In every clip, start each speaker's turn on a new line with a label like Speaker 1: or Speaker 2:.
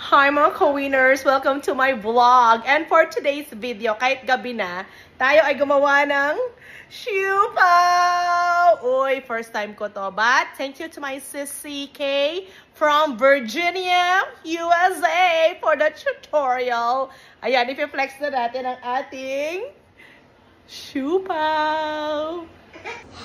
Speaker 1: Hi mga ka-winners! Welcome to my vlog. And for today's video, kahit gabi na, tayo ay gumawa ng siupaw! Uy, first time ko to. But thank you to my sis CK from Virginia, USA for the tutorial. Ayan, if-flex na natin ang ating siupaw!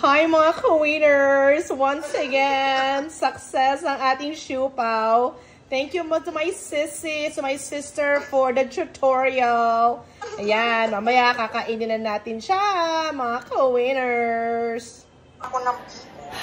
Speaker 1: Hi mga ka-winners! Once again, success ang ating siupaw. Thank you to my sissy, to my sister for the tutorial. Ayan, mamaya kakainin na natin siya, mga ka-winners.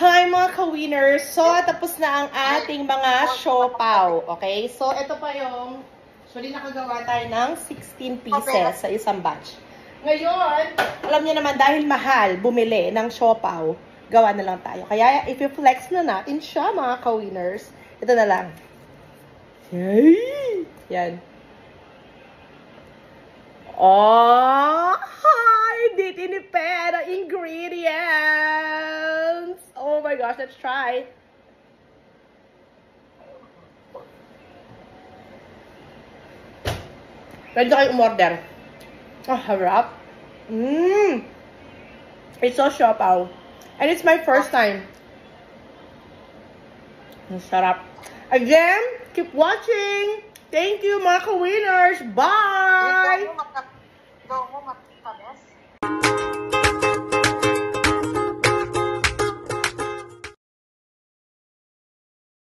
Speaker 1: Hi mga ka-winners. So, tapos na ang ating mga siopaw. Okay? So, ito pa yung, actually nakagawa tayo ng 16 pieces sa isang batch. Ngayon, alam niyo naman, dahil mahal bumili ng siopaw, gawa na lang tayo. Kaya, if you flex na natin siya, mga ka-winners, ito na lang. Yay! Yan. Oh! Hindi tinipid ang ingredients! Oh my gosh, let's try. Pwede kayo umorder. Oh, harap. It's so siopaw. And it's my first time. Ang sarap. Again, keep watching. Thank you, mga ka-winners. Bye!